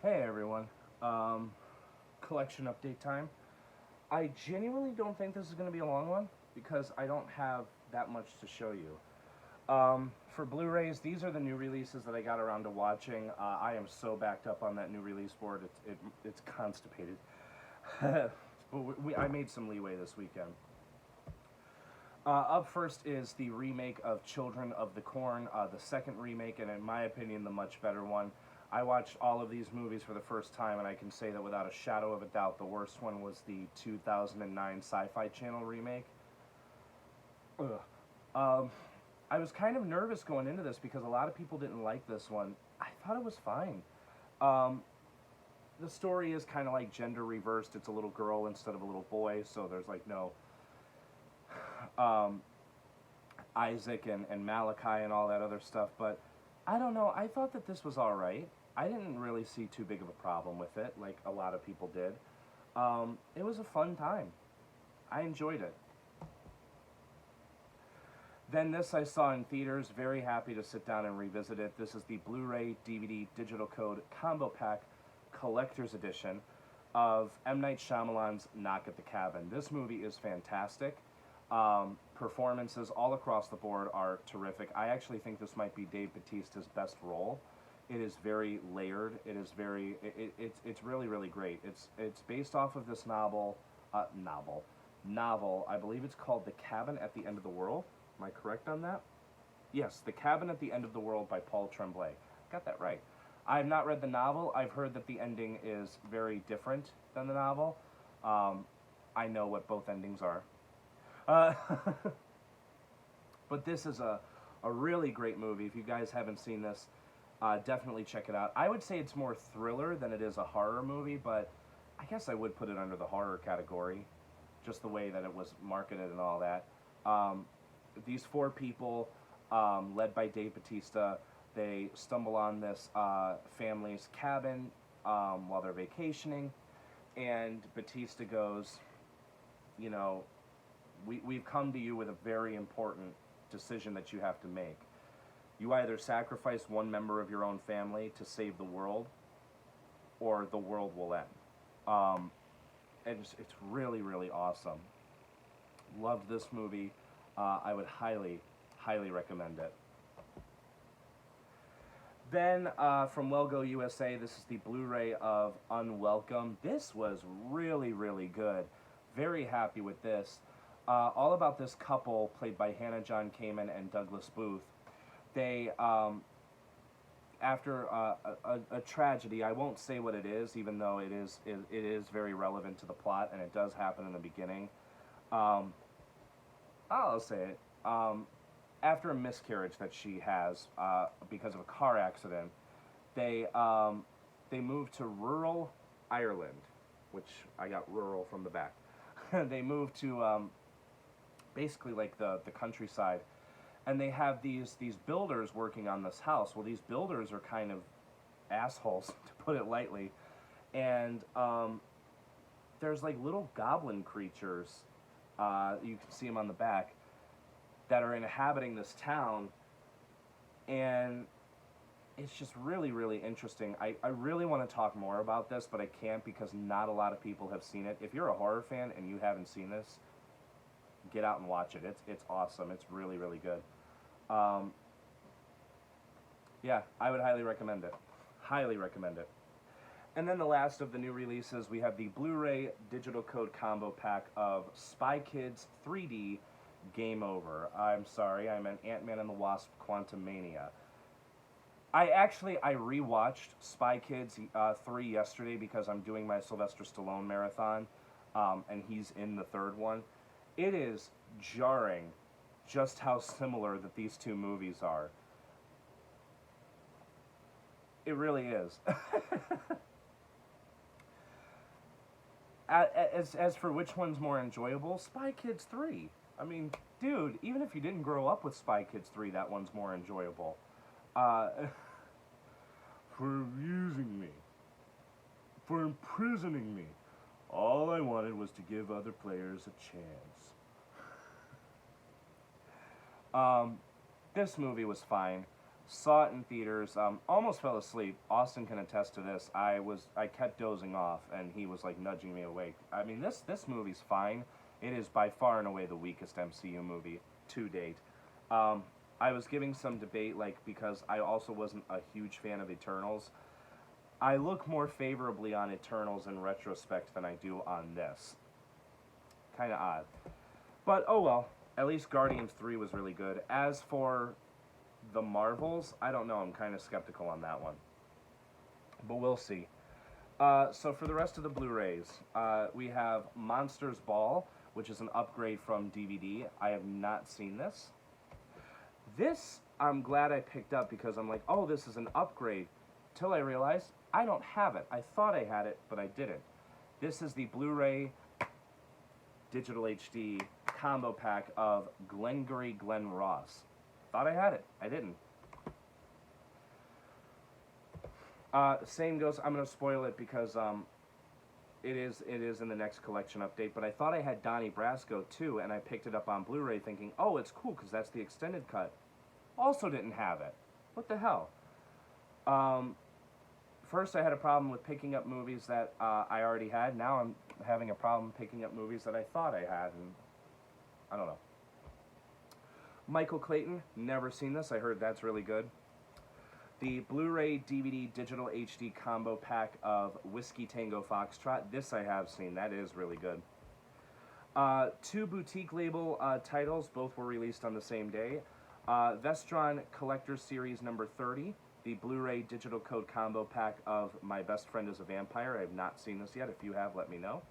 Hey everyone. Um, Collection update time. I genuinely don't think this is going to be a long one because I don't have that much to show you. For Blu-rays, these are the new releases that I got around to watching. I am so backed up on that new release board. It's constipated. But I made some leeway this weekend. Up first is the remake of Children of the Corn, the second remake, and in my opinion, the much better one. I watched all of these movies for the first time, and I can say that without a shadow of a doubt, the worst one was the 2009 Sci-Fi Channel remake. Ugh. I was kind of nervous going into this because a lot of people didn't like this one. I thought it was fine. Um, the story is kind of like gender reversed. It's a little girl instead of a little boy, so there's like no um, Isaac and Malachi and all that other stuff. But I don't know. I thought that this was all right. I didn't really see too big of a problem with it, like a lot of people did. It was a fun time. I enjoyed it. Then this I saw in theaters. Very happy to sit down and revisit it. This is the Blu-ray DVD Digital Code Combo Pack Collector's Edition of M. Night Shyamalan's Knock at the Cabin. This movie is fantastic. Performances all across the board are terrific. I actually think this might be Dave Bautista's best role. It is very layered. It is very. It's really really great. It's based off of this novel. I believe it's called The Cabin at the End of the World. Am I correct on that? Yes, The Cabin at the End of the World by Paul Tremblay. Got that right. I have not read the novel. I've heard that the ending is very different than the novel. I know what both endings are. Uh, but this is a really great movie. If you guys haven't seen this, definitely check it out. I would say it's more thriller than it is a horror movie, but I guess I would put it under the horror category, just the way that it was marketed and all that. These four people, led by Dave Bautista, they stumble on this family's cabin while they're vacationing, and Bautista goes, you know, we've come to you with a very important decision that you have to make. You either sacrifice one member of your own family to save the world, or the world will end. And it's really, really awesome. Loved this movie. I would highly, highly recommend it. Then, from Wellgo USA, this is the Blu-ray of Unwelcome. This was really, really good. Very happy with this. All about this couple, played by Hannah John Kamen and Douglas Booth. They, after a tragedy, I won't say what it is, even though it is very relevant to the plot, and it does happen in the beginning. I'll say it. After a miscarriage that she has because of a car accident, they moved to rural Ireland, which I got rural from the back. They moved to basically like the countryside, and they have these builders working on this house. Well, these builders are kind of assholes, to put it lightly, and there's like little goblin creatures. You can see them on the back, that are inhabiting this town, and it's just really, really interesting. I really want to talk more about this, but I can't because not a lot of people have seen it. If you're a horror fan and you haven't seen this, get out and watch it. It's awesome. It's really, really good. Yeah, I would highly recommend it. Highly recommend it. And then the last of the new releases, we have the Blu-ray Digital Code Combo Pack of Spy Kids 3D Game Over. I'm sorry, I meant Ant-Man and the Wasp: Quantumania. I rewatched Spy Kids 3 yesterday because I'm doing my Sylvester Stallone marathon, and he's in the third one. It is jarring just how similar that these two movies are. It really is. As for which one's more enjoyable, Spy Kids 3. I mean, dude, even if you didn't grow up with Spy Kids 3, that one's more enjoyable. For abusing me. For imprisoning me. All I wanted was to give other players a chance. This movie was fine. Saw it in theaters. Almost fell asleep. Austin can attest to this. I kept dozing off, and he was like nudging me awake. I mean, this movie's fine. It is by far and away the weakest MCU movie to date. I was giving some debate, like, because I also wasn't a huge fan of Eternals. I look more favorably on Eternals in retrospect than I do on this. Kind of odd. But, oh well. At least Guardians 3 was really good. As for the Marvels, I don't know. I'm kind of skeptical on that one. But we'll see. So for the rest of the Blu-rays, we have Monsters Ball, which is an upgrade from DVD. I have not seen this. This, I'm glad I picked up because I'm like, oh, this is an upgrade. Till I realized I don't have it. I thought I had it, but I didn't. This is the Blu-ray Digital HD combo pack of Glengarry Glen Ross. Thought I had it. I didn't. Same goes, I'm going to spoil it because it is in the next collection update, but I thought I had Donnie Brasco too, and I picked it up on Blu-ray thinking, oh, it's cool because that's the extended cut. Also didn't have it. What the hell? First I had a problem with picking up movies that I already had. Now I'm having a problem picking up movies that I thought I had, and I don't know. Michael Clayton, never seen this. I heard that's really good. The Blu-ray DVD Digital HD combo pack of Whiskey Tango Foxtrot. This I have seen. That is really good. Two boutique label titles. Both were released on the same day. Vestron Collector's Series number 30. The Blu-ray Digital Code combo pack of My Best Friend is a Vampire. I have not seen this yet. If you have, let me know.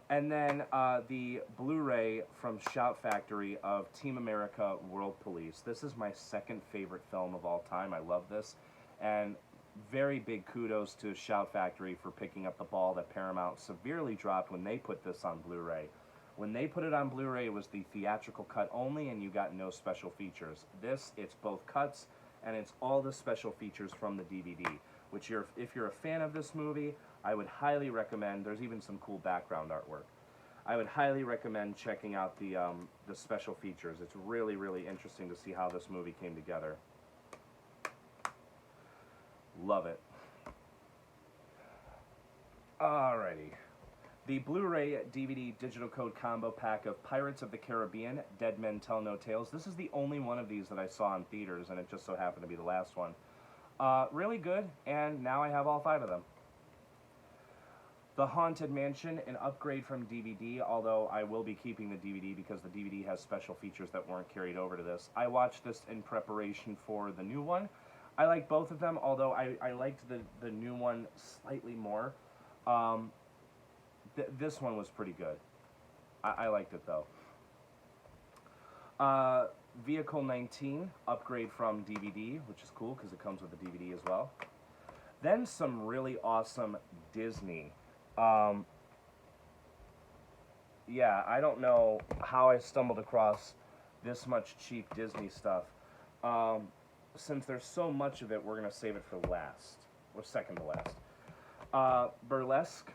And then the Blu-ray from Shout Factory of Team America World Police. This is my second favorite film of all time. I love this. And very big kudos to Shout Factory for picking up the ball that Paramount severely dropped when they put this on Blu-ray. When they put it on Blu-ray, it was the theatrical cut only, and you got no special features. This, it's both cuts, and it's all the special features from the DVD, which if you're a fan of this movie, I would highly recommend. There's even some cool background artwork. I would highly recommend checking out the special features. It's really, really interesting to see how this movie came together. Love it. Alrighty. The Blu-ray DVD Digital Code combo pack of Pirates of the Caribbean, Dead Men Tell No Tales. This is the only one of these that I saw in theaters, and it just so happened to be the last one. Really good, and now I have all 5 of them. The Haunted Mansion, an upgrade from DVD, although I will be keeping the DVD because the DVD has special features that weren't carried over to this. I watched this in preparation for the new one. I like both of them, although I liked the new one slightly more. This one was pretty good. I liked it, though. Vehicle 19, upgrade from DVD, which is cool because it comes with the DVD as well. Then some really awesome Disney. Yeah, I don't know how I stumbled across this much cheap Disney stuff. Since there's so much of it, we're going to save it for last, or second to last. Burlesque.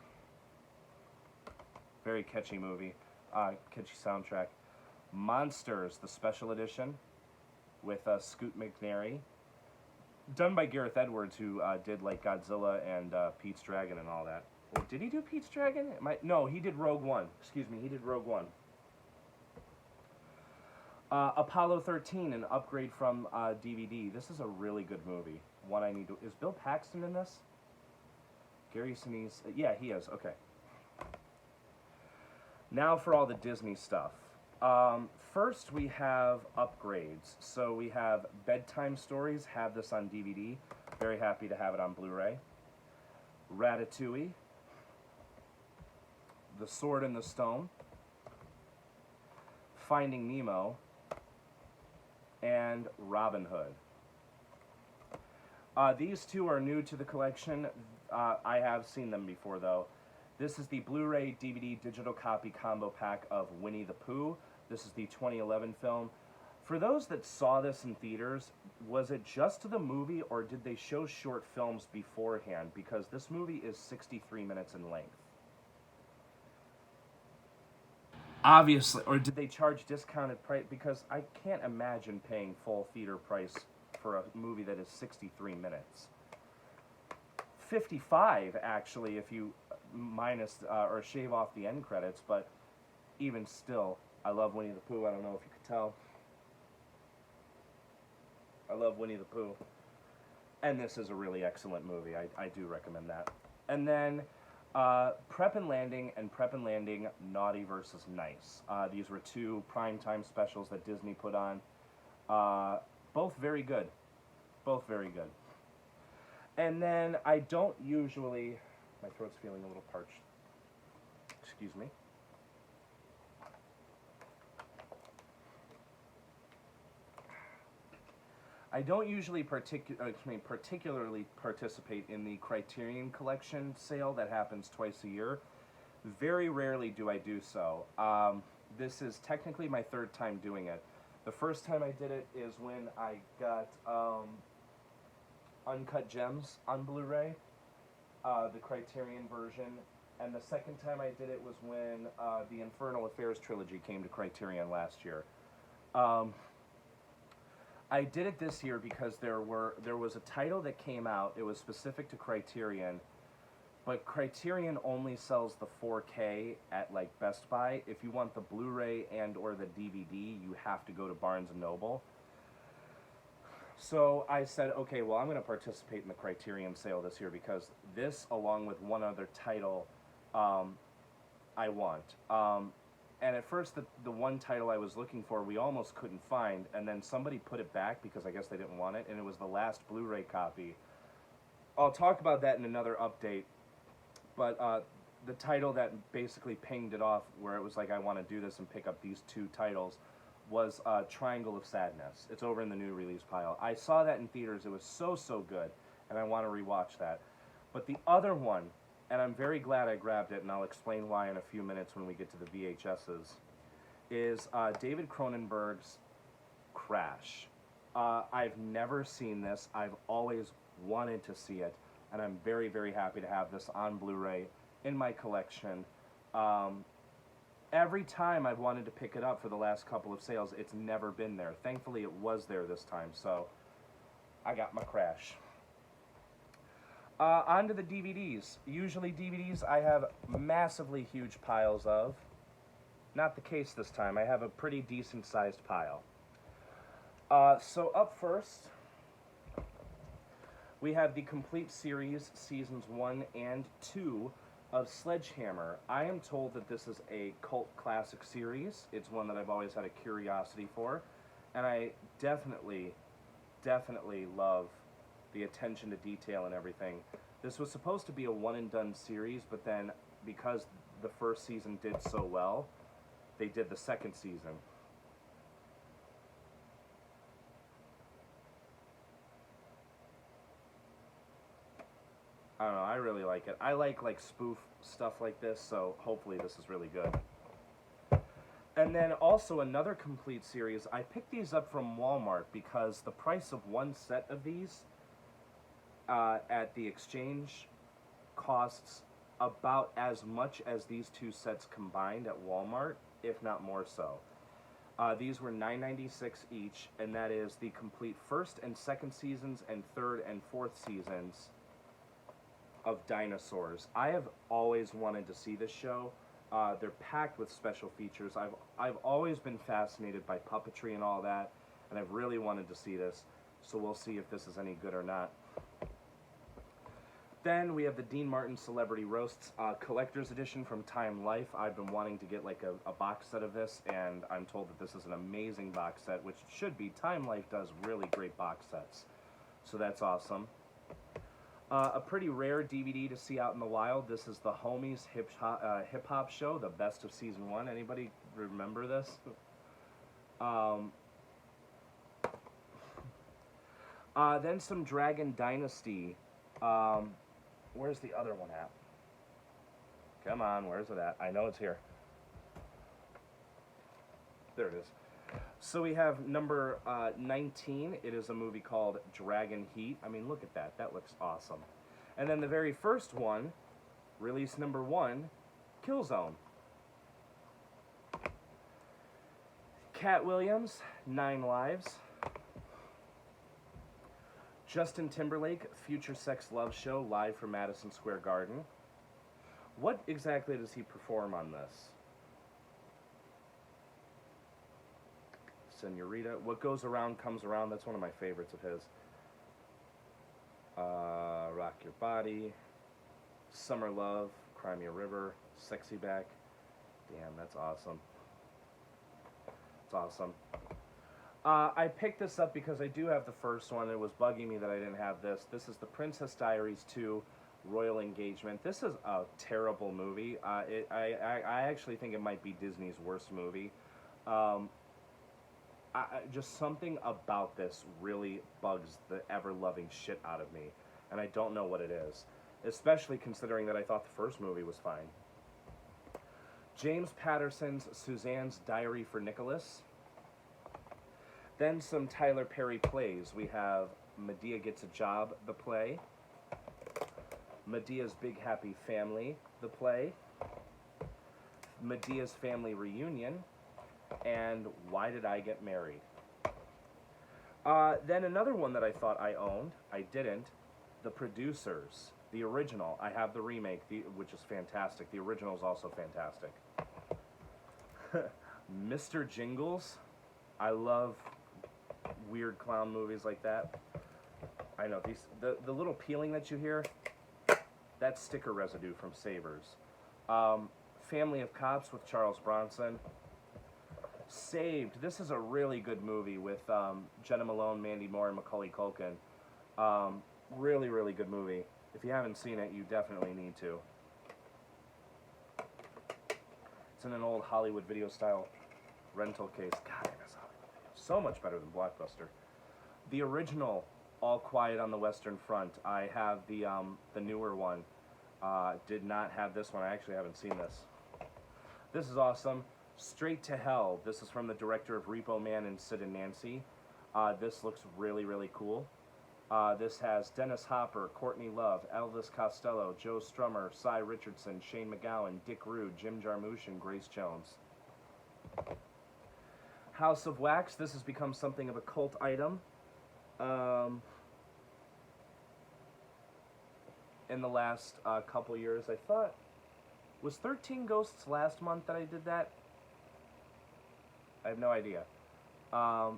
Very catchy movie, catchy soundtrack. Monsters, the special edition, with Scoot McNairy, done by Gareth Edwards, who did like Godzilla and Pete's Dragon and all that. Or did he do Pete's Dragon? No, he did Rogue One. Excuse me, he did Rogue One. Apollo 13, an upgrade from DVD. This is a really good movie. One I need to. Is Bill Paxton in this? Gary Sinise. Yeah, he is. Okay. Now for all the Disney stuff. First, we have upgrades. So we have Bedtime Stories, have this on DVD. Very happy to have it on Blu-ray. Ratatouille. The Sword and the Stone. Finding Nemo. And Robin Hood. These two are new to the collection. I have seen them before, though. This is the Blu-ray DVD digital copy combo pack of Winnie the Pooh. This is the 2011 film. For those that saw this in theaters, was it just the movie or did they show short films beforehand? Because this movie is 63 minutes in length. Obviously, or did they charge discounted price? Because I can't imagine paying full theater price for a movie that is 63 minutes. 55, actually, if you minus or shave off the end credits, but even still, I love Winnie the Pooh. I don't know if you could tell. I love Winnie the Pooh. And this is a really excellent movie. I do recommend that. And then Prep and Landing and Prep and Landing Naughty versus Nice. These were two primetime specials that Disney put on. Both very good. Both very good. And then I don't usually... My throat's feeling a little parched. Excuse me. I don't usually particularly participate in the Criterion Collection sale that happens twice a year. Very rarely do I do so. This is technically my third time doing it. The first time I did it is when I got Uncut Gems on Blu-ray, the Criterion version, and the second time I did it was when the Infernal Affairs trilogy came to Criterion last year. I did it this year because there was a title that came out. It was specific to Criterion, but Criterion only sells the 4K at like Best Buy. If you want the Blu-ray and or the DVD, you have to go to Barnes & Noble. So I said, okay, well, I'm going to participate in the Criterion sale this year because this, along with one other title, I want. And at first, the one title I was looking for, we almost couldn't find, and then somebody put it back because I guess they didn't want it, and it was the last Blu-ray copy. I'll talk about that in another update, but the title that basically pinged it off, where it was like, I want to do this and pick up these two titles, was Triangle of Sadness. It's over in the new release pile. I saw that in theaters. It was so good, and I want to rewatch that. But the other one, and I'm very glad I grabbed it, and I'll explain why in a few minutes when we get to the VHSs, is David Cronenberg's Crash. I've never seen this. I've always wanted to see it, and I'm very, very happy to have this on Blu-ray in my collection. Every time I've wanted to pick it up for the last couple of sales, it's never been there. Thankfully, it was there this time, so I got my Crash. On to the DVDs. Usually DVDs I have massively huge piles of. Not the case this time. I have a pretty decent sized pile. So up first, we have the complete series, seasons 1 and 2 of Sledgehammer. I am told that this is a cult classic series. It's one that I've always had a curiosity for. And I definitely love the attention to detail and everything. This was supposed to be a one-and-done series, but then because the first season did so well, they did the second season. I don't know, I really like it. I like spoof stuff like this, so hopefully this is really good. And then also another complete series. I picked these up from Walmart because the price of one set of these at the exchange costs about as much as these two sets combined at Walmart, if not more so. These were $9.96 each, and that is the complete first and second seasons and third and fourth seasons of Dinosaurs. I have always wanted to see this show. They're packed with special features. I've always been fascinated by puppetry and all that, and I've really wanted to see this, so we'll see if this is any good or not. Then we have the Dean Martin Celebrity Roasts Collector's Edition from Time Life. I've been wanting to get like a box set of this, and I'm told that this is an amazing box set, which it should be. Time Life does really great box sets, so that's awesome. A pretty rare DVD to see out in the wild. This is the Homies Hip Hop Show, the best of season 1. Anybody remember this? Then some Dragon Dynasty. Where's the other one at? Come on, where's it at? I know it's here. There it is. So we have number 19. It is a movie called Dragon Heat. I mean, look at that. That looks awesome. And then the very first one, release number 1, Killzone. Cat Williams, 9 Lives. Justin Timberlake, Future Sex Love Show, live from Madison Square Garden. What exactly does he perform on this? Senorita, What Goes Around Comes Around. That's one of my favorites of his. Rock Your Body, Summer Love, Cry Me a River, Sexy Back. Damn, that's awesome. It's awesome. I picked this up because I do have the first one. It was bugging me that I didn't have this. This is The Princess Diaries 2, Royal Engagement. This is a terrible movie. I actually think it might be Disney's worst movie. Just something about this really bugs the ever-loving shit out of me. And I don't know what it is. Especially considering that I thought the first movie was fine. James Patterson's Suzanne's Diary for Nicholas. Then some Tyler Perry plays. We have Medea Gets a Job, the play. Medea's Big Happy Family, the play. Medea's Family Reunion. And Why Did I Get Married? Then another one that I thought I owned, I didn't. The Producers, the original. I have the remake, which is fantastic. The original is also fantastic. Mr. Jingles. I love weird clown movies like that. I know the little peeling that you hear, that's sticker residue from Savers. Family of Cops with Charles Bronson. Saved. This is a really good movie with Jenna Malone, Mandy Moore, and Macaulay Culkin. Really, really good movie. If you haven't seen it, you definitely need to. It's in an old Hollywood video style rental case. God, I miss Hollywood video. So much better than Blockbuster. The original All Quiet on the Western Front. I have the newer one. Did not have this one. I actually haven't seen this. This is awesome. Straight to Hell. This is from the director of Repo Man and Sid and Nancy. This looks really, really cool. This has Dennis Hopper, Courtney Love, Elvis Costello, Joe Strummer, Cy Richardson, Shane McGowan, Dick Rude, Jim Jarmusch, and Grace Jones. House of Wax. This has become something of a cult item. In the last couple years, I thought, was 13 Ghosts last month that I did that? I have no idea. I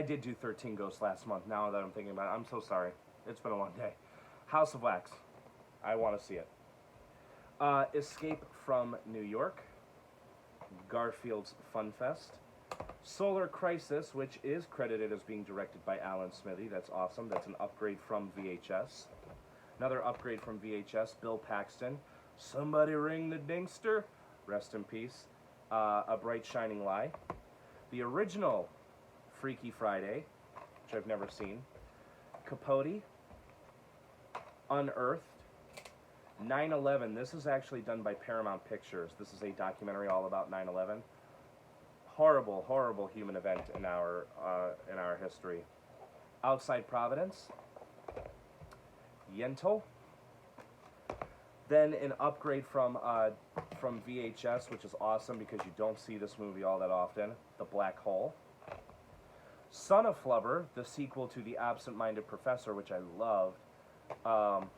did do 13 Ghosts last month, now that I'm thinking about it. I'm so sorry. It's been a long day. House of Wax. I want to see it. Escape from New York. Garfield's Fun Fest. Solar Crisis, which is credited as being directed by Alan Smithy. That's awesome. That's an upgrade from VHS. Another upgrade from VHS, Bill Paxton. Somebody Ring the Dingster. Rest in peace. A Bright Shining Lie. The original Freaky Friday, which I've never seen. Capote. Unearthed. 9/11. This is actually done by Paramount Pictures. This is a documentary all about 9/11. Horrible, horrible human event in our history. Outside Providence. Yentl. Then an upgrade from VHS, which is awesome because you don't see this movie all that often. The Black Hole. Son of Flubber, the sequel to The Absent-Minded Professor, which I loved. I've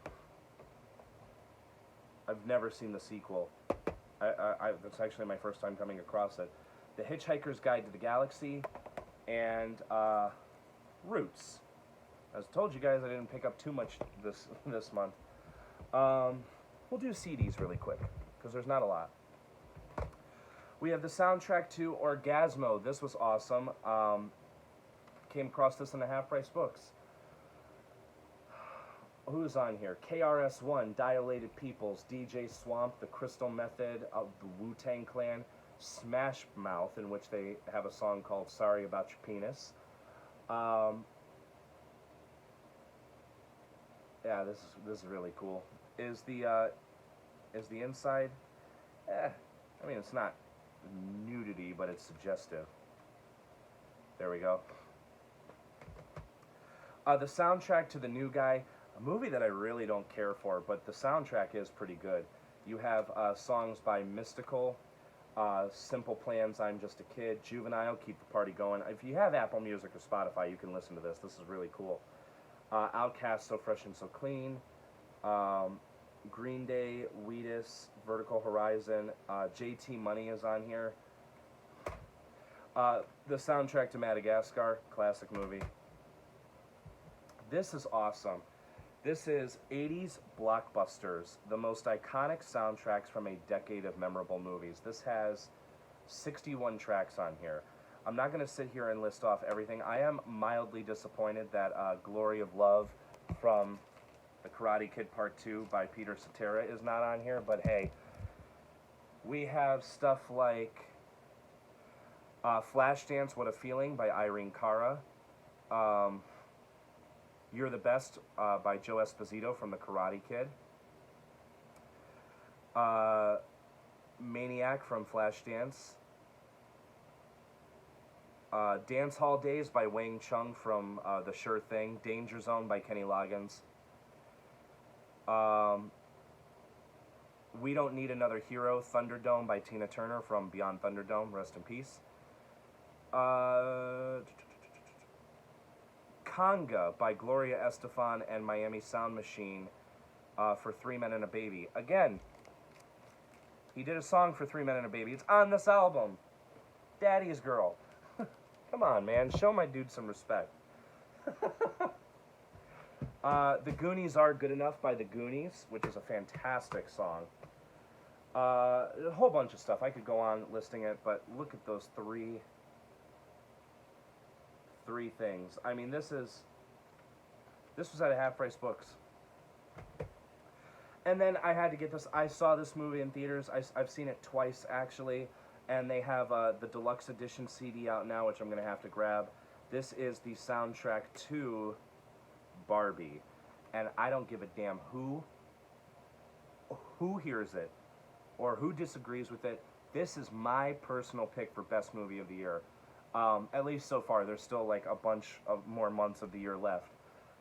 never seen the sequel. That's actually my first time coming across it. The Hitchhiker's Guide to the Galaxy, and Roots. As I told you guys, I didn't pick up too much this month. We'll do CDs really quick, because there's not a lot. We have the soundtrack to Orgasmo. This was awesome. Came across this in the Half Price Books. Who's on here? KRS-One, Dilated Peoples, DJ Swamp, The Crystal Method, the Wu-Tang Clan, Smash Mouth, in which they have a song called Sorry About Your Penis. Yeah, this is really cool. Is the inside? I mean, it's not nudity, but it's suggestive. There we go. The soundtrack to The New Guy, a movie that I really don't care for, but the soundtrack is pretty good. You have songs by Mystical, Simple Plans, I'm Just a Kid. Juvenile, Keep the Party Going. If you have Apple Music or Spotify, you can listen to this. This is really cool. Outkast, So Fresh and So Clean. Green Day, Wheatus, Vertical Horizon. JT Money is on here. The soundtrack to Madagascar, classic movie. This is awesome. This is 80s blockbusters, the most iconic soundtracks from a decade of memorable movies. This has 61 tracks on here. I'm not going to sit here and list off everything. I am mildly disappointed that Glory of Love from The Karate Kid Part 2 by Peter Cetera is not on here, but hey, we have stuff like Flashdance, What a Feeling by Irene Cara. You're the Best by Joe Esposito from The Karate Kid. Maniac from Flashdance. Dance Hall Days by Wang Chung from The Sure Thing. Danger Zone by Kenny Loggins. We Don't Need Another Hero, Thunderdome by Tina Turner from Beyond Thunderdome. Rest in peace. Conga by Gloria Estefan and Miami Sound Machine for Three Men and a Baby. Again, he did a song for Three Men and a Baby. It's on this album. Daddy's Girl. Come on, man. Show my dude some respect. The Goonies Are Good Enough by The Goonies, which is a fantastic song. A whole bunch of stuff. I could go on listing it, but look at those three things. I mean, this was at a Half Price Books. And then I had to get this. I saw this movie in theaters. I've seen it twice, actually. And they have the deluxe edition CD out now, which I'm going to have to grab. This is the soundtrack to Barbie. And I don't give a damn who hears it or who disagrees with it. This is my personal pick for Best Movie of the Year. At least so far. There's still like a bunch of more months of the year left.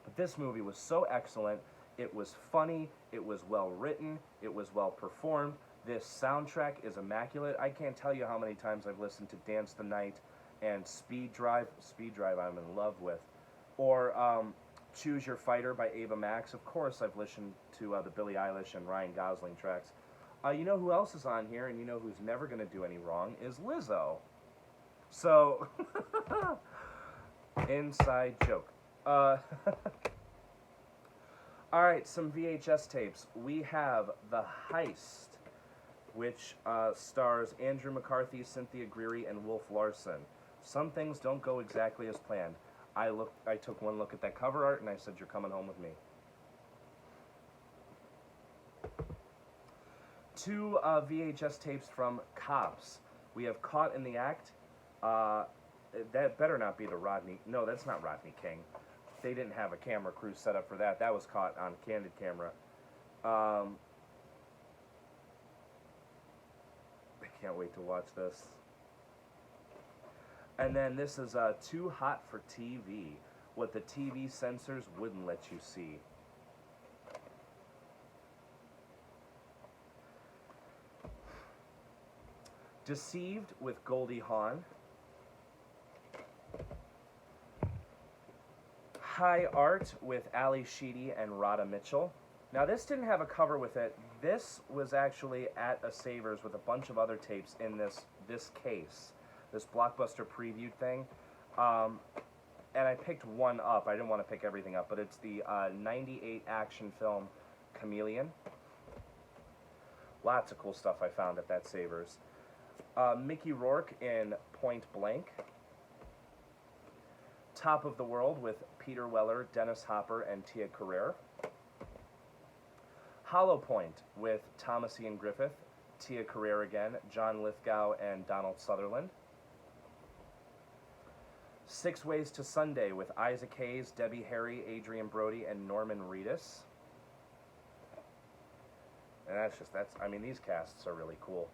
But this movie was so excellent. It was funny. It was well written. It was well performed. This soundtrack is immaculate. I can't tell you how many times I've listened to Dance the Night and Speed Drive. Speed Drive I'm in love with. Or Choose Your Fighter by Ava Max. Of course I've listened to the Billie Eilish and Ryan Gosling tracks. You know who else is on here, and you know who's never going to do any wrong, is Lizzo. So, inside joke. Alright, some VHS tapes. We have The Heist, which stars Andrew McCarthy, Cynthia Greery, and Wolf Larson. Some things don't go exactly as planned. I took one look at that cover art, and I said, you're coming home with me. Two VHS tapes from Cops. We have Caught in the Act. That better not be the Rodney. No, that's not Rodney King. They didn't have a camera crew set up for that. That was caught on candid camera. I can't wait to watch this. And then this is Too Hot for TV. What the TV censors wouldn't let you see. Deceived with Goldie Hawn. High Art with Ali Sheedy and Radha Mitchell. Now this didn't have a cover with it. This was actually at a Savers with a bunch of other tapes in this case. This Blockbuster preview thing. And I picked one up. I didn't want to pick everything up, but it's the 98 action film Chameleon. Lots of cool stuff I found at that Savers. Mickey Rourke in Point Blank. Top of the World with Peter Weller, Dennis Hopper, and Tia Carrere. Hollow Point with Thomas Ian Griffith, Tia Carrere again, John Lithgow, and Donald Sutherland. Six Ways to Sunday with Isaac Hayes, Debbie Harry, Adrian Brody, and Norman Reedus. And I mean, these casts are really cool.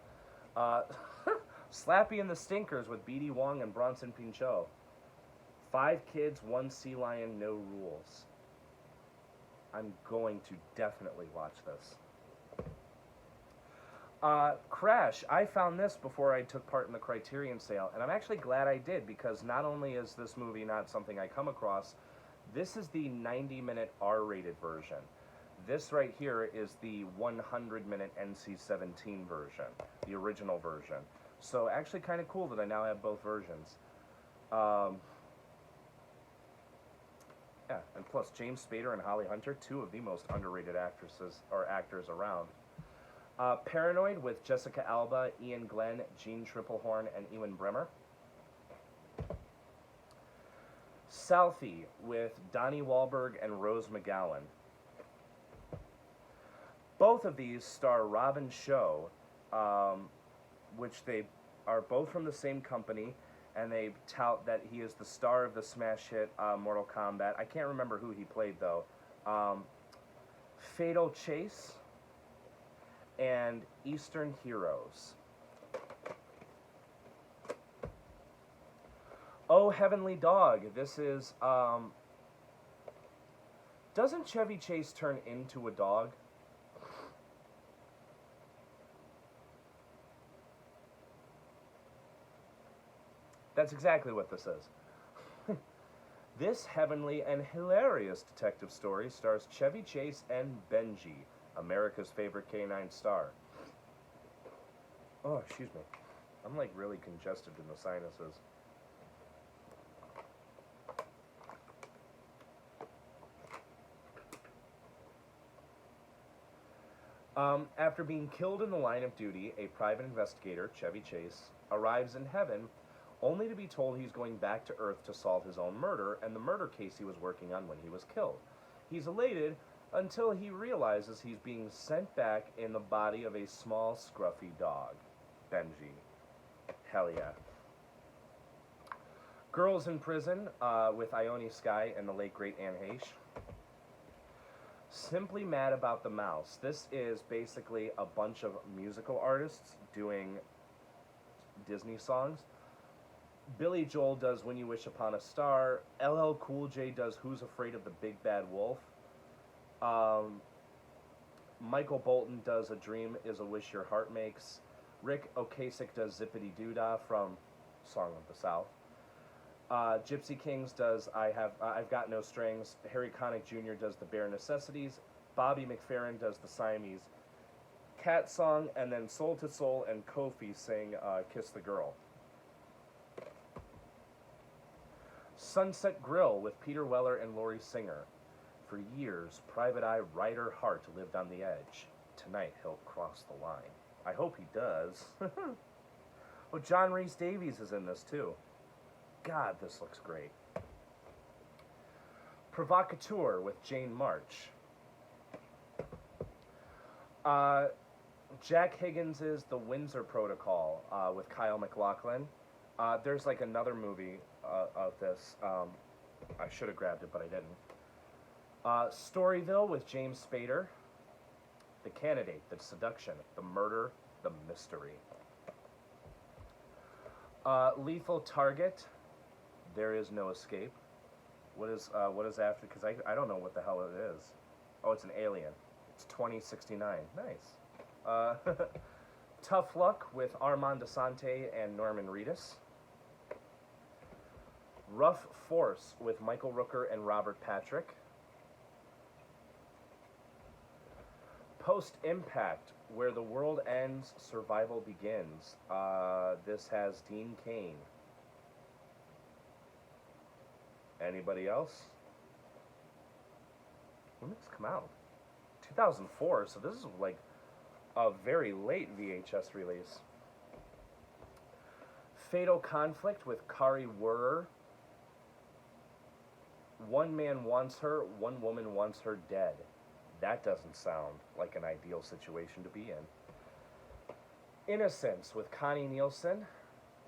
Slappy and the Stinkers with B.D. Wong and Bronson Pinchot. 5 Kids, 1 Sea Lion, No Rules. I'm going to definitely watch this. Crash. I found this before I took part in the Criterion sale, and I'm actually glad I did because not only is this movie not something I come across, this is the 90-minute R-rated version. This right here is the 100-minute NC-17 version, the original version. So actually kind of cool that I now have both versions. Yeah, and plus James Spader and Holly Hunter, two of the most underrated actresses or actors around. Paranoid with Jessica Alba, Ian Glenn, Jean Tripplehorn, and Ewan Bremer. Southie with Donnie Wahlberg and Rose McGowan. Both of these star Robin Shou, which they are both from the same company, and they tout that he is the star of the smash hit Mortal Kombat. I can't remember who he played, though. Fatal Chase and Eastern Heroes. Oh, Heavenly Dog. This is, doesn't Chevy Chase turn into a dog? That's exactly what this is. This heavenly and hilarious detective story stars Chevy Chase and Benji, America's favorite canine star. Oh, excuse me. I'm like really congested in the sinuses. After being killed in the line of duty, a private investigator, Chevy Chase, arrives in heaven only to be told he's going back to Earth to solve his own murder and the murder case he was working on when he was killed. He's elated until he realizes he's being sent back in the body of a small, scruffy dog. Benji. Hell yeah. Girls in Prison with Ione Skye and the late great Anne Heche. Simply Mad About the Mouse. This is basically a bunch of musical artists doing Disney songs. Billy Joel does When You Wish Upon a Star. LL Cool J does Who's Afraid of the Big Bad Wolf. Michael Bolton does A Dream Is a Wish Your Heart Makes. Rick Ocasek does Zippity Doo-Dah from Song of the South. Gypsy Kings does I've Got No Strings. Harry Connick Jr. does The Bare Necessities. Bobby McFerrin does The Siamese Cat Song. And then Soul to Soul and Kofi sing Kiss the Girl. Sunset Grill with Peter Weller and Laurie Singer. For years, Private Eye Ryder Hart lived on the edge. Tonight, he'll cross the line. I hope he does. Oh, John Rhys Davies is in this, too. God, this looks great. Provocateur with Jane March. Jack Higgins is The Windsor Protocol with Kyle MacLachlan. There's like another movie of this. I should have grabbed it, but I didn't. Storyville with James Spader. The Candidate, The Seduction, The Murder, The Mystery. Lethal Target, There Is No Escape. What is after? Because I don't know what the hell it is. Oh, it's an alien. It's 2069. Nice. Tough Luck with Armand Assante and Norman Reedus. Rough Force with Michael Rooker and Robert Patrick. Post Impact, Where the World Ends, Survival Begins. This has Dean Cain. Anybody else? When did this come out? 2004, so this is like a very late VHS release. Fatal Conflict with Kari Wuhrer. One man wants her, one woman wants her dead. That doesn't sound like an ideal situation to be in. Innocence with Connie Nielsen.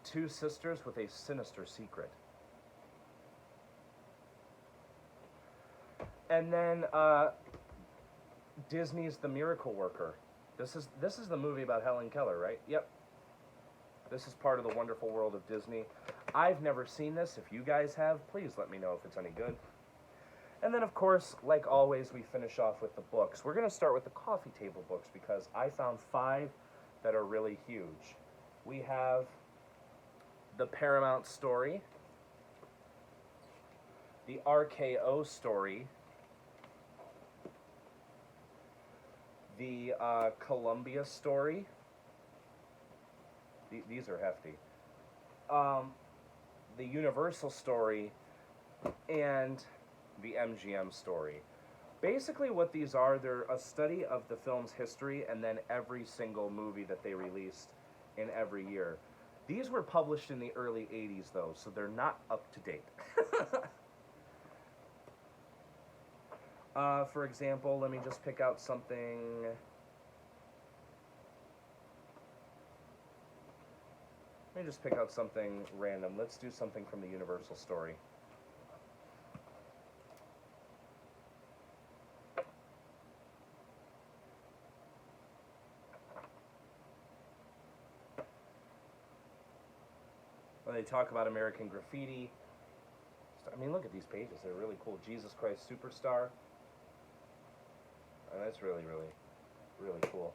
Two Sisters with a Sinister Secret. And then Disney's The Miracle Worker. This is the movie about Helen Keller, right? Yep. This is part of the wonderful world of Disney. I've never seen this. If you guys have, please let me know if it's any good. And then, of course, like always, we finish off with the books. We're going to start with the coffee table books because I found 5 that are really huge. We have the Paramount story, the RKO story, the Columbia story. These are hefty. The Universal story, and the MGM story. Basically, what these are, they're a study of the film's history and then every single movie that they released in every year. These were published in the early 80s, though, so they're not up to date. For example, let me just pick out something. Let me just pick out something random. Let's do something from the Universal story. When they talk about American Graffiti. I mean, look at these pages. They're really cool. Jesus Christ Superstar. And that's really, really, really cool.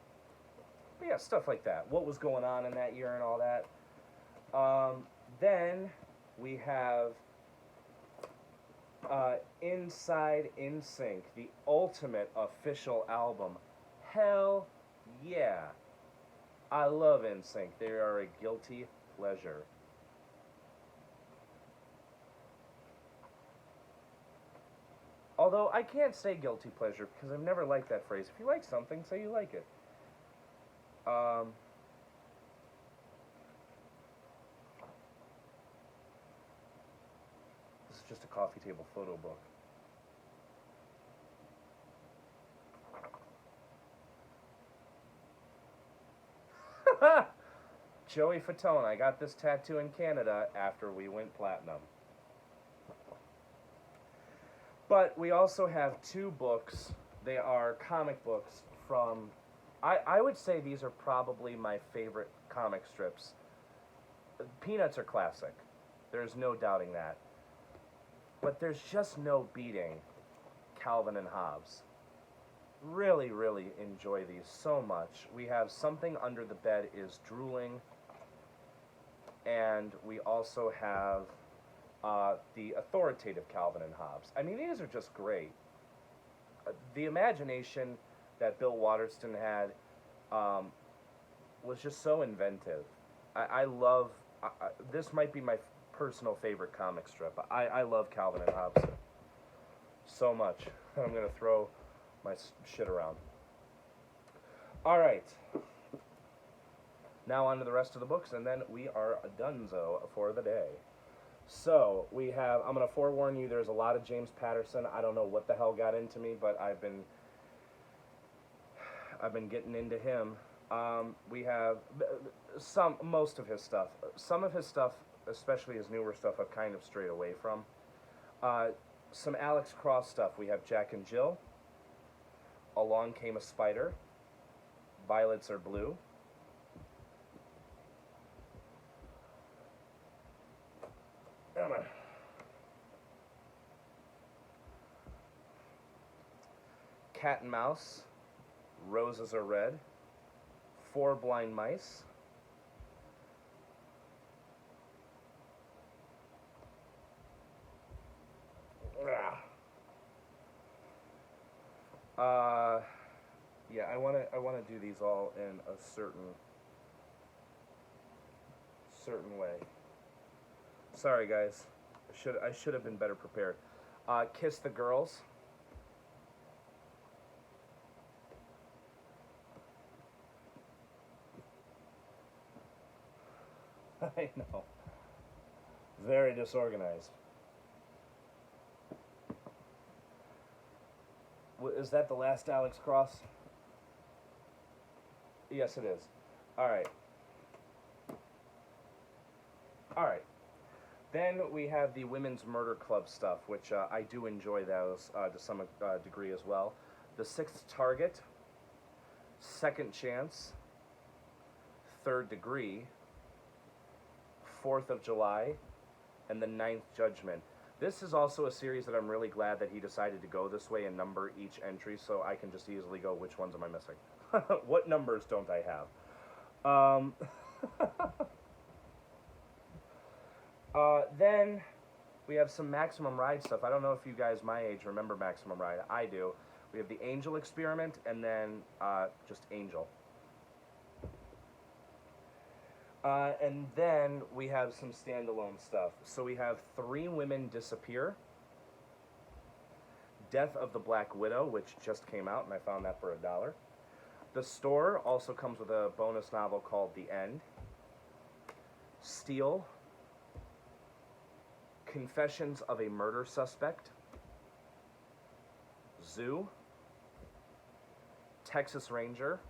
But yeah, stuff like that. What was going on in that year and all that. Then we have Inside NSYNC, the ultimate official album. Hell yeah. I love NSYNC. They are a guilty pleasure. Although I can't say guilty pleasure because I've never liked that phrase. If you like something, say you like it. This is just a coffee table photo book. Joey Fatone. I got this tattoo in Canada after we went platinum. But we also have two books. They are comic books from... I would say these are probably my favorite comic strips. Peanuts are classic. There's no doubting that. But there's just no beating Calvin and Hobbes. Really, really enjoy these so much. We have Something Under the Bed is Drooling. And we also have the authoritative Calvin and Hobbes. I mean, these are just great. The imagination that Bill Waterston had was just so inventive. I love... this might be my personal favorite comic strip. I love Calvin and Hobbes so much. I'm going to throw my shit around. Alright. Now on to the rest of the books, and then we are donezo for the day. So, we have, I'm going to forewarn you, there's a lot of James Patterson. I don't know what the hell got into me, but I've been getting into him. We have most of his stuff. Some of his stuff, especially his newer stuff, I've kind of strayed away from. Some Alex Cross stuff. We have Jack and Jill. Along Came a Spider. Violets Are Blue. Cat and Mouse. Roses Are Red. Four Blind Mice. Yeah, I want to do these all in a certain way. Sorry, guys. I should have been better prepared. Kiss the Girls. I know. Very disorganized. Is that the last Alex Cross? Yes, it is. Alright. Alright. Then we have the Women's Murder Club stuff, which I do enjoy those to some degree as well. The Sixth Target, Second Chance, Third Degree, 4th of July, and the Ninth Judgment. This is also a series that I'm really glad that he decided to go this way and number each entry so I can just easily go, which ones am I missing? What numbers don't I have? Um, then we have some Maximum Ride stuff. I don't know if you guys my age remember Maximum Ride. I do. We have the Angel Experiment and then just Angel. And then we have some standalone stuff. So we have Three Women Disappear, Death of the Black Widow, which just came out, and I found that for $1. The Store also comes with a bonus novel called The End. Steel, Confessions of a Murder Suspect, Zoo, Texas Ranger,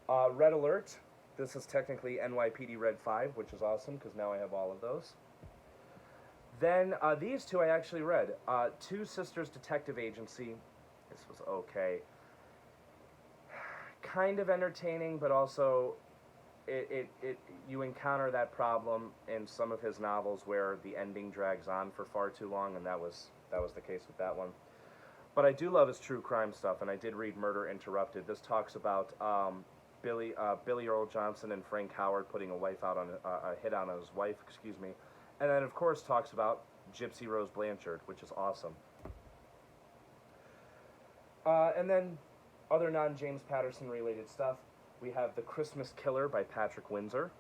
Red Alert. This is technically NYPD Red 5, which is awesome because now I have all of those. Then these two I actually read. Two Sisters Detective Agency. This was okay. Kind of entertaining, but also you encounter that problem in some of his novels where the ending drags on for far too long, and that was the case with that one. But I do love his true crime stuff, and I did read Murder Interrupted. This talks about Billy Earl Johnson and Frank Howard putting a hit on his wife, and then of course talks about Gypsy Rose Blanchard, which is awesome. And then other non-James Patterson related stuff. We have The Christmas Killer by Patrick Windsor.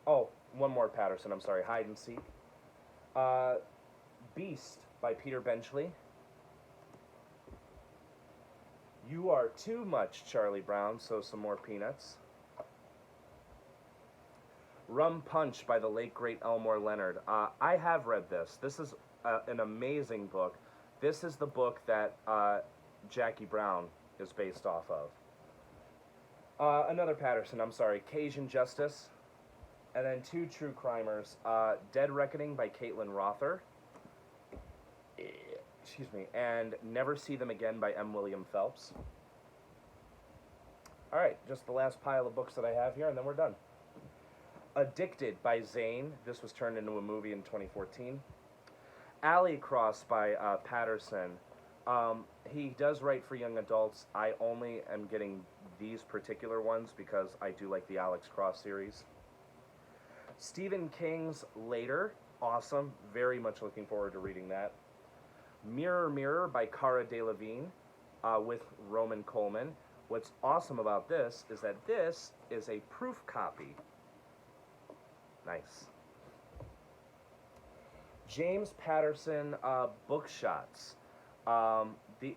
Oh, one more Patterson, I'm sorry, Hide and Seek. Beast by Peter Benchley. You Are Too Much, Charlie Brown, so some more peanuts. Rum Punch by the late, great Elmore Leonard. I have read this. This is an amazing book. This is the book that Jackie Brown is based off of. Another Patterson, I'm sorry, Cajun Justice. And then two true crimers, Dead Reckoning by Caitlin Rother. And Never See Them Again by M. William Phelps. Alright, just the last pile of books that I have here, and then we're done. Addicted by Zane. This was turned into a movie in 2014. Alley Cross by Patterson. He does write for young adults. I only am getting these particular ones because I do like the Alex Cross series. Stephen King's Later. Awesome. Very much looking forward to reading that. Mirror Mirror by Cara Delevingne with Roman Coleman. What's awesome about this is that this is a proof copy. Nice. James Patterson book shots.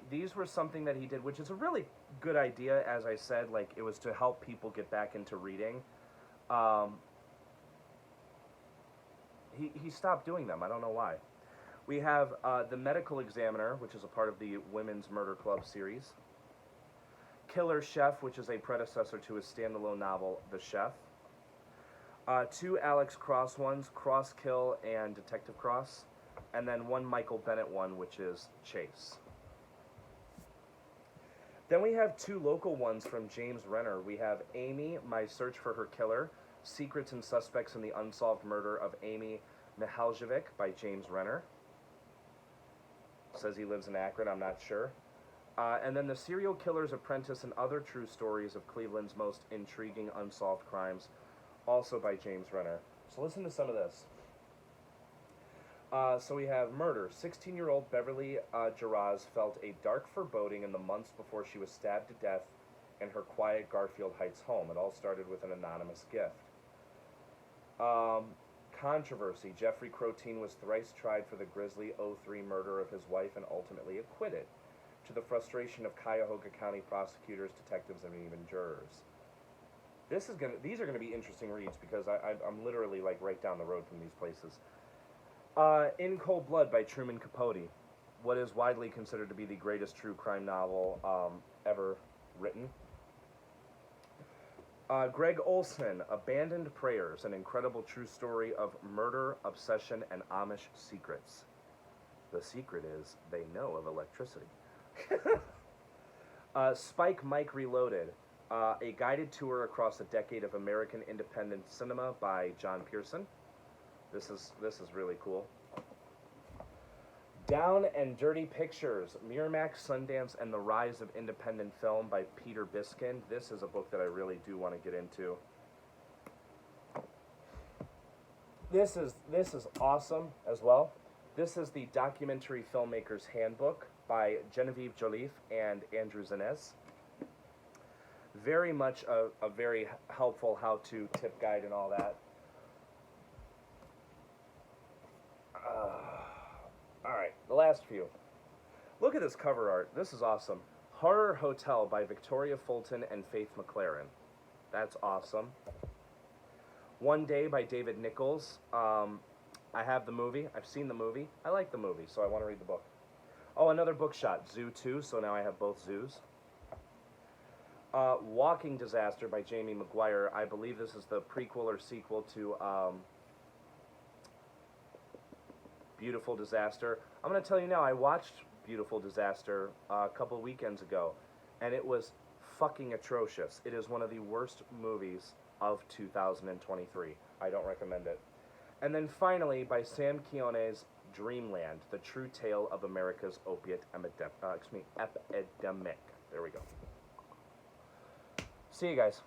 These were something that he did, which is a really good idea, as I said. Like, it was to help people get back into reading. He stopped doing them. I don't know why. We have The Medical Examiner, which is a part of the Women's Murder Club series. Killer Chef, which is a predecessor to his standalone novel, The Chef. Two Alex Cross ones, Cross Kill and Detective Cross. And then one Michael Bennett one, which is Chase. Then we have two local ones from James Renner. We have Amy, My Search for Her Killer, Secrets and Suspects in the Unsolved Murder of Amy Mihaljevic by James Renner. Says he lives in Akron, I'm not sure. And then The Serial Killer's Apprentice and Other True Stories of Cleveland's Most Intriguing Unsolved Crimes, also by James Renner. So listen to some of this. So we have Murder. 16-year-old Beverly Jaraz felt a dark foreboding in the months before she was stabbed to death in her quiet Garfield Heights home. It all started with an anonymous gift. Controversy. Jeffrey Crotein was thrice tried for the grisly 03 murder of his wife and ultimately acquitted, to the frustration of Cuyahoga County prosecutors, detectives, and even jurors. These are gonna be interesting reads because I'm literally like right down the road from these places. In Cold Blood by Truman Capote, what is widely considered to be the greatest true crime novel ever written. Greg Olson, Abandoned Prayers, an incredible true story of murder, obsession, and Amish secrets. The secret is they know of electricity. Spike Mike Reloaded, a guided tour across a decade of American independent cinema by John Pearson. This is really cool. Down and Dirty Pictures, Miramax, Sundance, and the Rise of Independent Film by Peter Biskind. This is a book that I really do want to get into. This is awesome as well. This is the Documentary Filmmaker's Handbook by Genevieve Joliffe and Andrew Zanez. Very much a very helpful how-to tip guide and all that. Alright, the last few. Look at this cover art. This is awesome. Horror Hotel by Victoria Fulton and Faith McLaren. That's awesome. One Day by David Nichols. I have the movie. I've seen the movie. I like the movie, so I want to read the book. Oh, another book shot. Zoo 2, so now I have both zoos. Walking Disaster by Jamie McGuire. I believe this is the prequel or sequel to Beautiful Disaster. I'm going to tell you now, I watched Beautiful Disaster a couple of weekends ago, and it was fucking atrocious. It is one of the worst movies of 2023. I don't recommend it. And then finally, by Sam Quinones, Dreamland, The True Tale of America's Opiate Epidemic. There we go. See you guys.